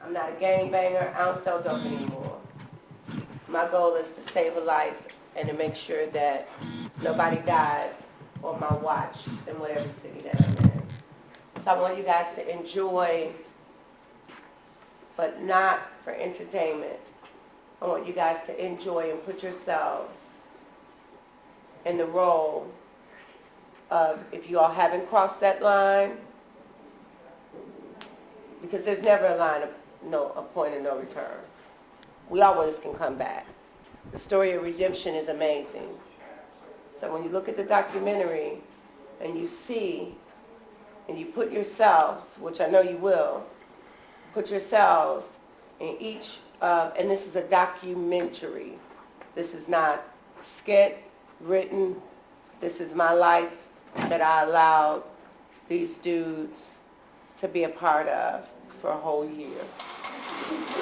I'm not a gangbanger. I don't sell dope anymore. My goal is to save a life and to make sure that nobody dies on my watch in whatever city that I'm in. So I want you guys to enjoy, but not for entertainment. I want you guys to enjoy and put yourselves in the role of, if you all haven't crossed that line, because there's never a point of no return. We always can come back. The story of redemption is amazing. So when you look at the documentary and you see and you put yourselves, which I know you will, put yourselves in each and this is a documentary. This is not skit, written. This is my life that I allowed these dudes to be a part of for a whole year.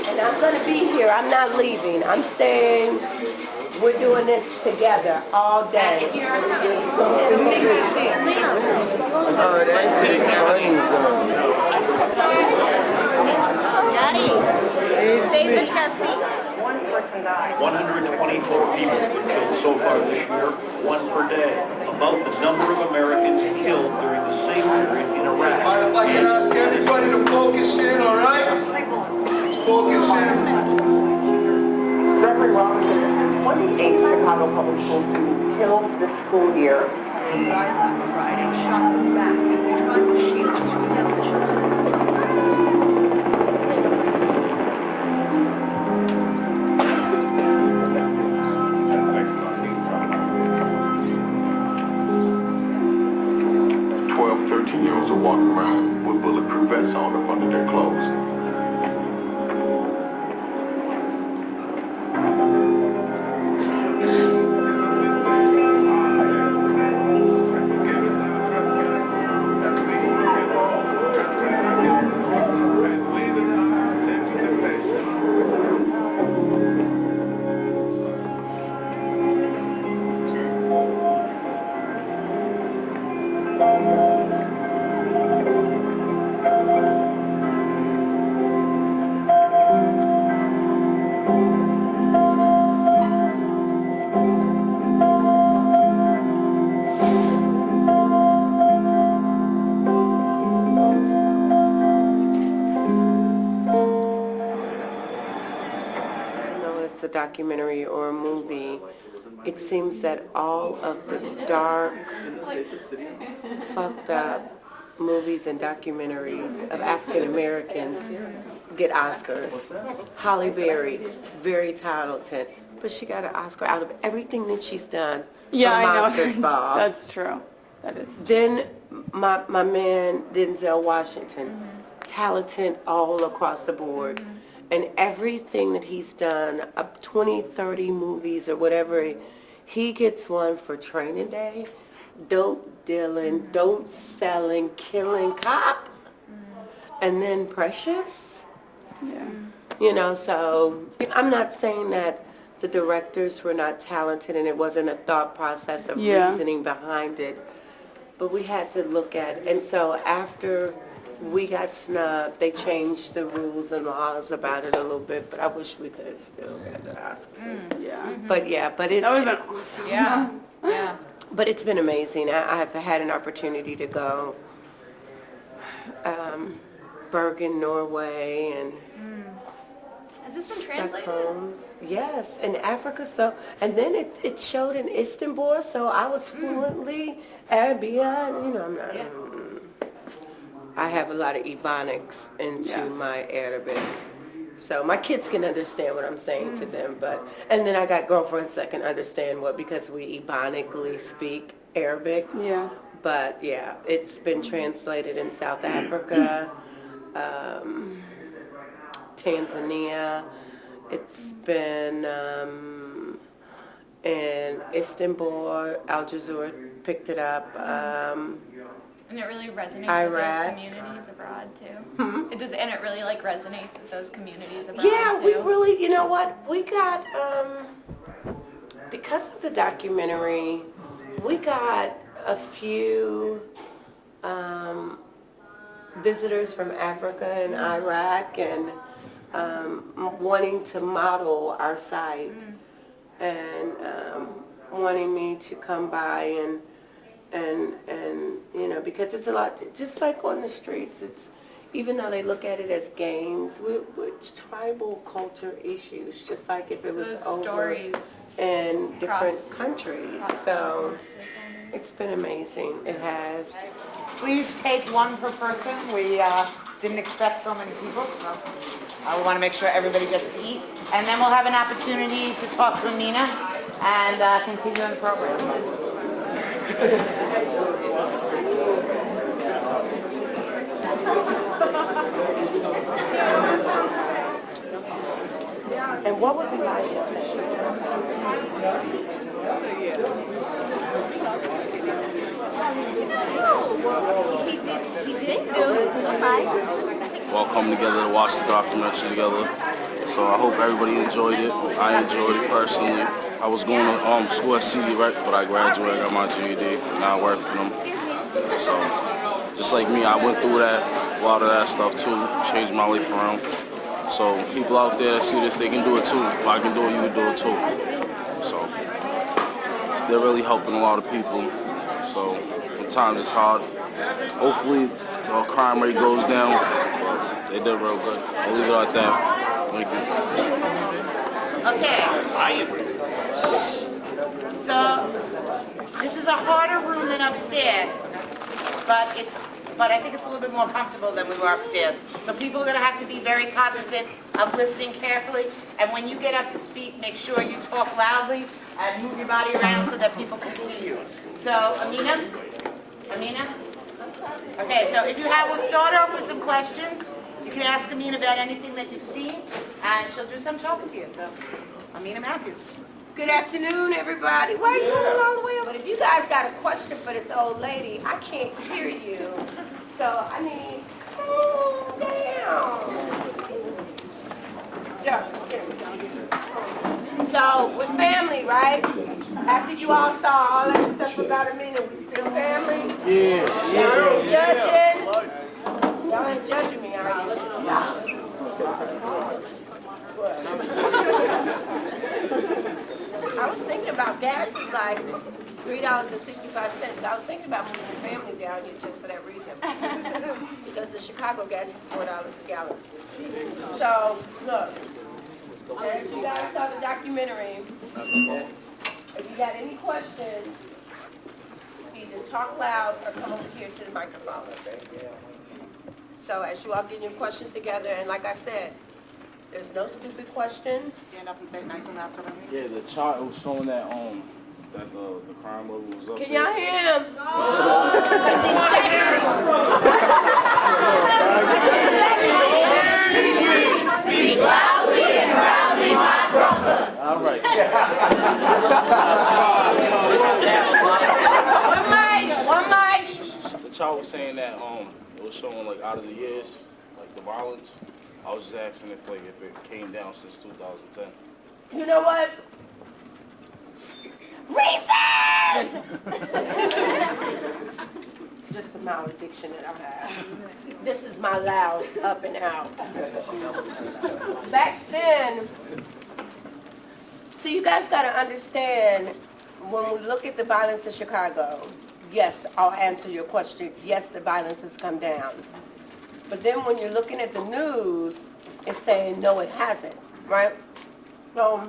And I'm going to be here. I'm not leaving. I'm staying. We're doing this together all day. Oh, that's it. Say what you gotta see. One person died. 124 people have been killed so far this year, one per day, about the number of Americans killed during the same period in Iraq. All right, if I can ask everybody to focus in, all right? Focus in. Reverend Robinson, 28 Chicago public school students killed this school year. Guys last Friday shot them back as they tried to shield two innocent children. 13-year-olds are walking around with bulletproof vests on up under their clothes. A documentary or a movie, it seems that all of the dark, fucked up movies and documentaries of African Americans get Oscars. Halle Berry, very talented, but she got an Oscar out of everything that she's done for Monsters Ball. That's true. That is. Then my man Denzel Washington, talented all across the board. And everything that he's done, up 20, 30 movies or whatever, he gets one for Training Day, dope dealing, dope selling, killing cop, and then Precious. Yeah. You know, so I'm not saying that the directors were not talented and it wasn't a thought process of reasoning behind it, but we had to look at it. And so after we got snubbed, they changed the rules and laws about it a little bit, but I wish we could have still got the Oscar. Yeah. But yeah, but it... That would have been awesome. Yeah, yeah. But it's been amazing. I've had an opportunity to go Bergen, Norway, and Has this been translated? Stockholm. Yes, in Africa. So, and then it showed in Istanbul. So I was fluently Arabic. You know, I'm not. I have a lot of Ebonics into my Arabic. So my kids can understand what I'm saying to them, and then I got girlfriends that can understand because we Ebonically speak Arabic. Yeah. But yeah, it's been translated in South Africa, Tanzania. It's been in Istanbul. Al Jazeera picked it up. And it really resonates Iraq. with those communities abroad too. It does, and it really like resonates with those communities abroad Yeah, too. we really, you know what? We got because of the documentary, we got a few visitors from Africa and Iraq, and wanting to model our site and wanting me to come by and you know, because it's a lot, just like on the streets, it's, even though they look at it as games, we're tribal culture issues, just like if it was over stories in different across- countries. So it's been amazing. It has. Please take one per person. We didn't expect so many people, so we want to make sure everybody gets to eat. And then we'll have an opportunity to talk to Ameena and continue on the program. And what was Elijah saying? He did do. Okay. All come together to watch the documentary together. So I hope everybody enjoyed it. I enjoyed it personally. I was going to school at CD Rec, but I graduated, got my GED, and now I work for them. So just like me, I went through that, a lot of that stuff too, changed my life around. So people out there that see this, they can do it too. If I can do it, you can do it too. So they're really helping a lot of people. So sometimes it's hard. Hopefully the crime rate goes down. They did real good. I'll leave it at that. Thank you. Okay. So this is a harder room than upstairs, but I think it's a little bit more comfortable than we were upstairs. So people are going to have to be very cognizant of listening carefully. And when you get up to speak, make sure you talk loudly and move your body around so that people can see you. So Ameena? Okay, so if you have, we'll start off with some questions. You can ask Ameena about anything that you've seen, and she'll do some talking to you. So, Ameena Matthews. Good afternoon, everybody. Why are you going all the way over? But if you guys got a question for this old lady, I can't hear you. So I need, calm down. Sure. So with family, right? After you all saw all that stuff about Ameena, we still family? Yeah. Y'all ain't judging? Y'all ain't judging me, are you? I was thinking about gas is like $3.65. I was thinking about moving the family down here just for that reason. Because the Chicago gas is $4 a gallon. So, look, as you guys saw the documentary, if you got any questions, either talk loud or come over here to the microphone. So as you all get your questions together, and like I said, there's no stupid questions. Stand up and say it nice and loud so I can hear you. Yeah, the chart was showing that the crime level was up. Can y'all hear him? Speak loudly and proudly, my brother. All right. One mic. The chart was saying that it was showing like out of the years, like the violence. I was just asking if it came down since 2010. You know what? Recess! Just the malediction that I have. This is my loud up and out. Back then, so you guys got to understand, when we look at the violence in Chicago, yes, I'll answer your question. Yes, the violence has come down. But then when you're looking at the news, it's saying, no, it hasn't, right? So,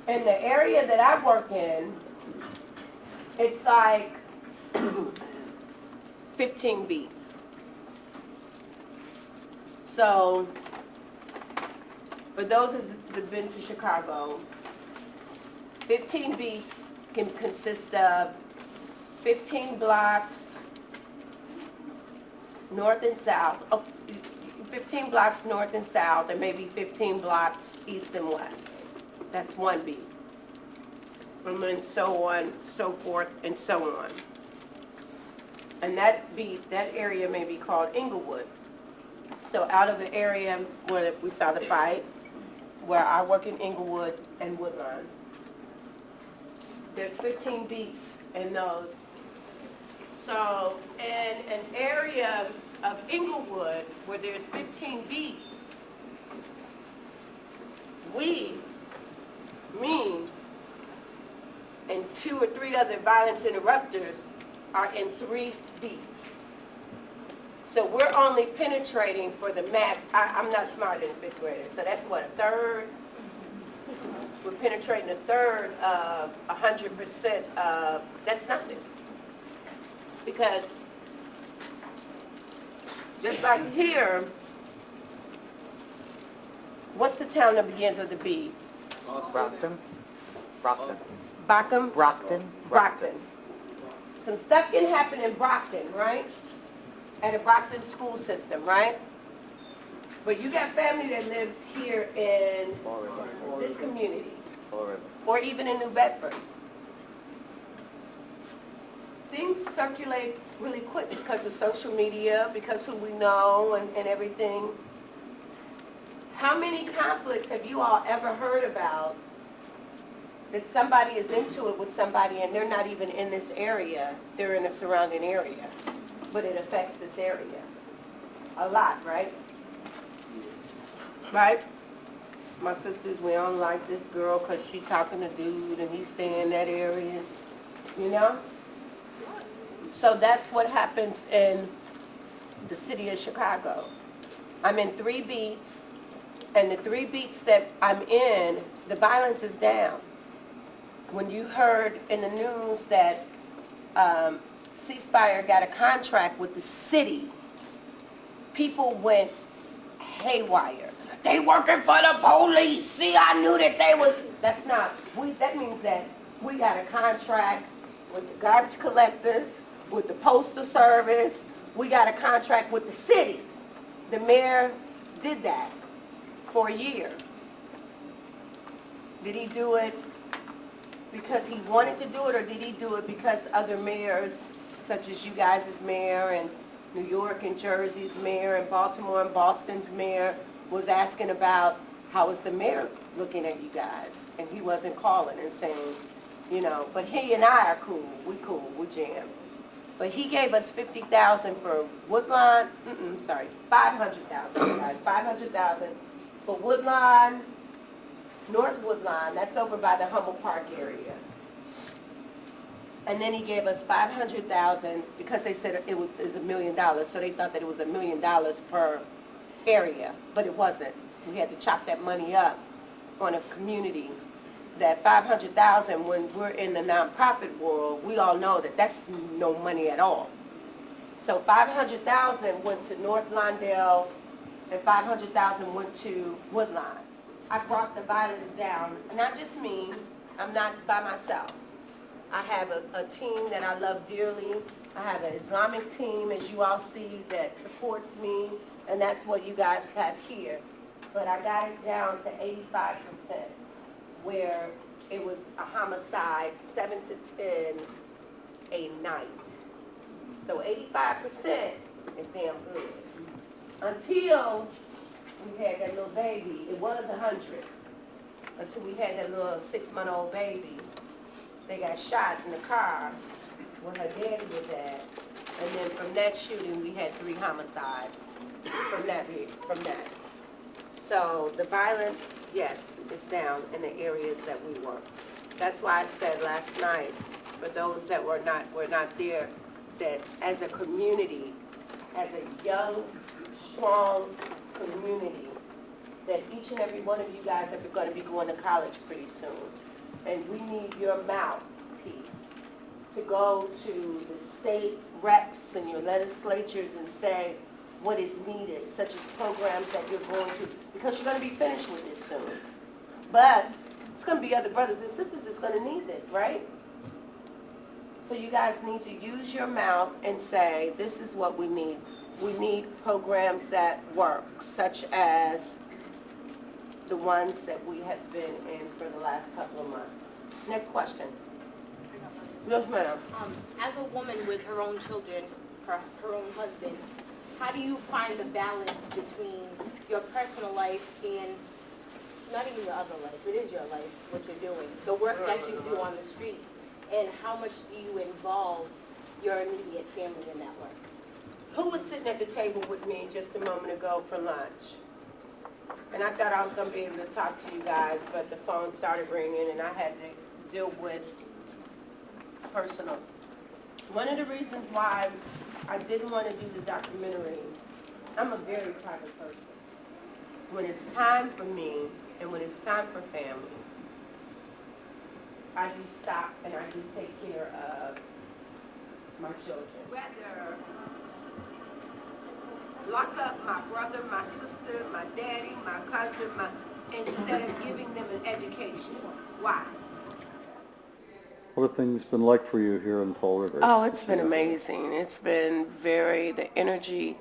in the area that I work in, it's like 15 beats. So, for those that have been to Chicago, 15 beats can consist of 15 blocks north and south, 15 blocks north and south, and maybe 15 blocks east and west. That's one beat. And then so on, so forth, and so on. And that beat, that area may be called Inglewood. So out of the area where we saw the fight, where I work in Inglewood and Woodlawn, there's 15 beats in those. So in an area of Inglewood where there's 15 beats, me, and 2 or 3 other violence interrupters are in 3 beats. So we're only penetrating for the math. I'm not smarter than a 5th grader, so that's what, a third? We're penetrating a third of 100% of, that's nothing. Because just like here, what's the town that begins with a B? Brockton? Brockton. Bockham? Brockton? Brockton. Some stuff can happen in Brockton, right? At a Brockton school system, right? But you got family that lives here in this community, or even in New Bedford. Things circulate really quick because of social media, because who we know and everything. How many conflicts have you all ever heard about that somebody is into it with somebody and they're not even in this area, they're in a surrounding area, but it affects this area? A lot, right? Right? My sisters, we don't like this girl because she talking to dude and he's staying in that area, you know? So that's what happens in the city of Chicago. I'm in 3 beats, and the 3 beats that I'm in, the violence is down. When you heard in the news that C-Spire got a contract with the city, people went haywire. They working for the police. See, I knew that they was. That's not. That means that we got a contract with the garbage collectors, with the postal service. We got a contract with the city. The mayor did that for a year. Did he do it because he wanted to do it, or did he do it because other mayors, such as you guys as mayor, and New York and Jersey's mayor, and Baltimore and Boston's mayor, was asking about how is the mayor looking at you guys? And he wasn't calling and saying, you know, but he and I are cool. We jam. But he gave us $50,000 for Woodlawn, 500,000, guys, 500,000 for Woodlawn, North Woodlawn, that's over by the Humble Park area. And then he gave us $500,000 because they said it was $1 million, so they thought that it was $1 million per area, but it wasn't. We had to chop that money up on a community. That $500,000, when we're in the nonprofit world, we all know that that's no money at all. So $500,000 went to North Lawndale, and $500,000 went to Woodlawn. I brought the violence down, not just me. I'm not by myself. I have a team that I love dearly. I have an Islamic team, as you all see, that supports me, and that's what you guys have here. But I got it down to 85%, where it was a homicide, 7 to 10 a night. So 85% is damn good. Until we had that little baby, it was 100. Until we had that little 6-month-old baby. They got shot in the car where her daddy was at. And then from that shooting, we had 3 homicides from that. So the violence, yes, is down in the areas that we work. That's why I said last night, for those that were not there, that as a community, as a young, strong community, that each and every one of you guys are going to be going to college pretty soon. And we need your mouthpiece to go to the state reps and your legislatures and say what is needed, such as programs that you're going to, because you're going to be finished with this soon. But it's going to be other brothers and sisters that's going to need this, right? So you guys need to use your mouth and say, this is what we need. We need programs that work, such as the ones that we have been in for the last couple of months. Next question. Yes, ma'am. As a woman with her own children, her own husband, how do you find the balance between your personal life and not even your other life, it is your life, what you're doing, the work that you do on the streets, and how much do you involve your immediate family and network. Who was sitting at the table with me just a moment ago for lunch? And I thought I was going to be able to talk to you guys, but the phone started ringing and I had to deal with personal. One of the reasons why I didn't want to do the documentary, I'm a very private person. When it's time for me and when it's time for family, I do stop and I do take care of my children. Rather lock up my brother, my sister, my daddy, my cousin, instead of giving them an education. Why? What have things been like for you here in Fall River? Oh, it's been amazing. It's been the energy,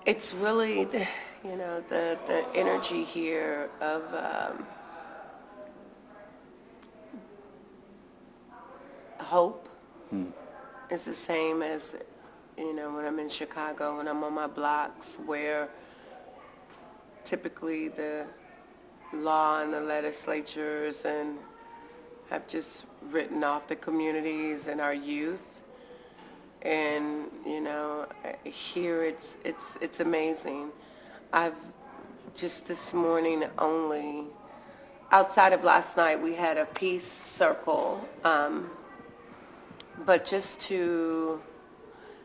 it's really, the energy here of hope is the same as, when I'm in Chicago, when I'm on my blocks where typically the law and the legislatures and have just written off the communities and our youth. And, here it's amazing. I've just this morning only, outside of last night, we had a peace circle, but just to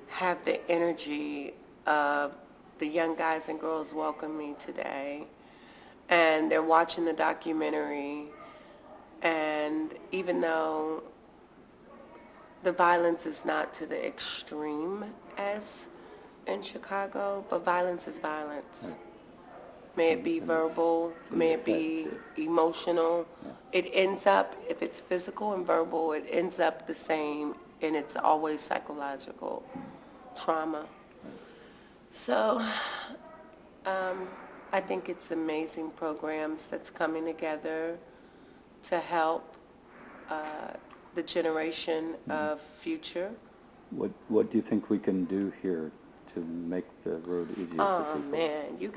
have the energy of the young guys and girls welcome me today, and they're watching the documentary, and even though the violence is not to the extreme as in Chicago, but violence is violence. May it be verbal, may it be emotional. It ends up, if it's physical and verbal, it ends up the same, and it's always psychological trauma. So I think it's amazing programs that's coming together to help the generation of future. What do you think we can do here to make the road easier for Oh people? man, you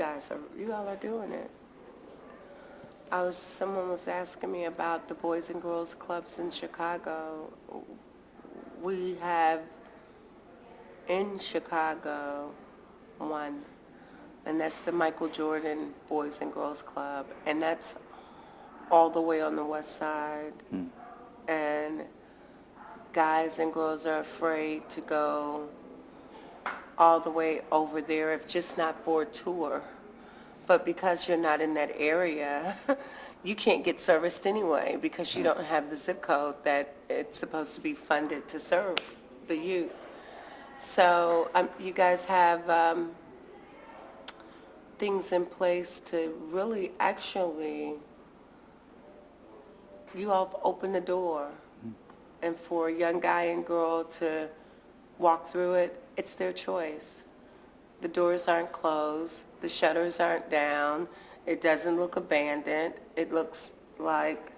all are doing it. Someone was asking me about the Boys and Girls Clubs in Chicago. We have in Chicago one, and that's the Michael Jordan Boys and Girls Club, and that's all the way on the west side. And guys and girls are afraid to go all the way over there, if just not for a tour. But because you're not in that area, you can't get serviced anyway because you don't have the zip code that it's supposed to be funded to serve the youth. So you guys have things in place to really actually, you all have opened the door. And for a young guy and girl to walk through it, it's their choice. The doors aren't closed, the shutters aren't down, it doesn't look abandoned, it looks like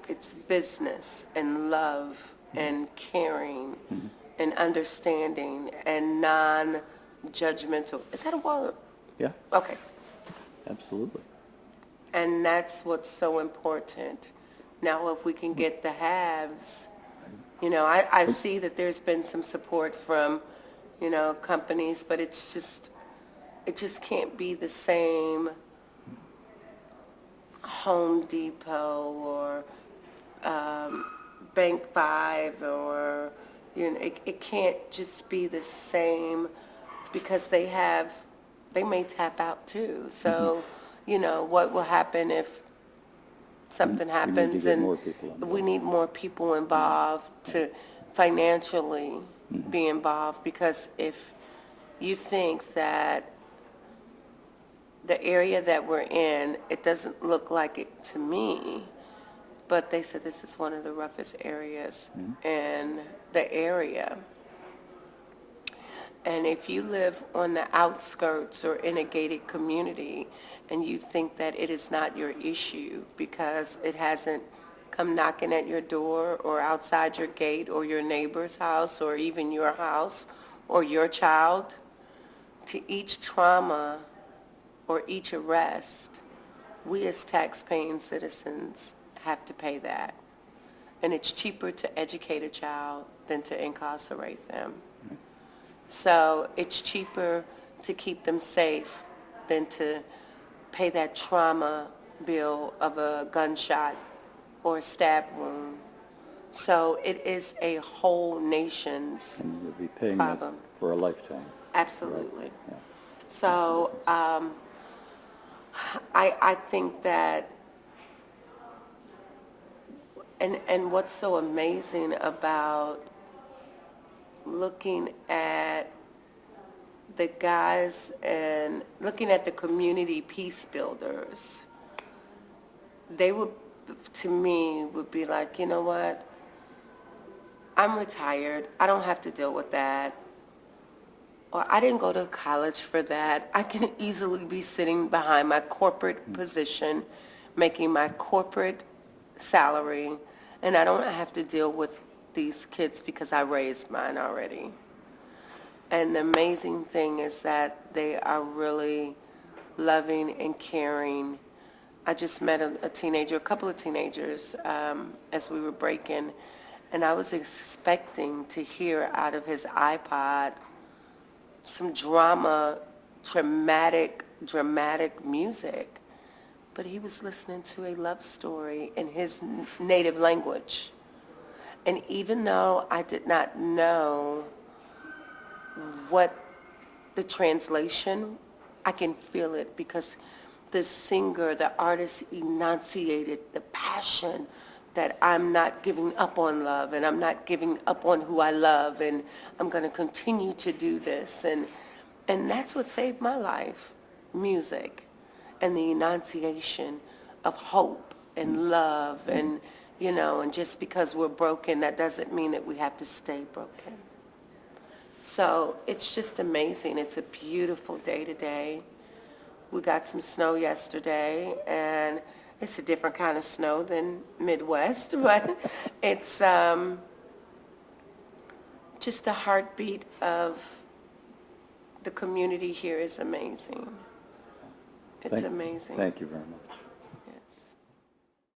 it's business and love and caring and understanding and non-judgmental. Is that a word? Yeah, Okay. absolutely. And that's what's so important. Now, if we can get the haves, I see that there's been some support from, companies, but it just can't be the same Home Depot or Bank 5 or, it can't just be the same because they may tap out too. So, what will happen if something happens and we need more people involved to financially be involved, because if you think that the area that we're in, it doesn't look like it to me, but they said this is one of the roughest areas in the area. And if you live on the outskirts or in a gated community and you think that it is not your issue because it hasn't come knocking at your door or outside your gate or your neighbor's house or even your house or your child, to each trauma or each arrest, we as tax-paying citizens have to pay that. and it's cheaper to educate a child than to incarcerate them. So it's cheaper to keep them safe than to pay that trauma bill of a gunshot or a stab wound. So it is a whole nation's And you'll be paying it problem. for a lifetime. Absolutely. Yeah. So I think that, and what's so amazing about looking at the guys and looking at the community peace builders, they would, to me, would be like, you know what? I'm retired. I don't have to deal with that. Or I didn't go to college for that. I can easily be sitting behind my corporate position, making my corporate salary, and I don't have to deal with these kids because I raised mine already. And the amazing thing is that they are really loving and caring. I just met a teenager, a couple of teenagers, as we were breaking, and I was expecting to hear out of his iPod some dramatic music, but he was listening to a love story in his native language. And even though I did not know what the translation, I can feel it because the singer, the artist enunciated the passion that I'm not giving up on love and I'm not giving up on who I love and I'm going to continue to do this. And that's what saved my life, music and the enunciation of hope and love and, you know, and just because we're broken, that doesn't mean that we have to stay broken. So it's just amazing. It's a beautiful day today. We got some snow yesterday, and it's a different kind of snow than Midwest, but it's just the heartbeat of the community here is amazing. It's amazing. Thank you very much.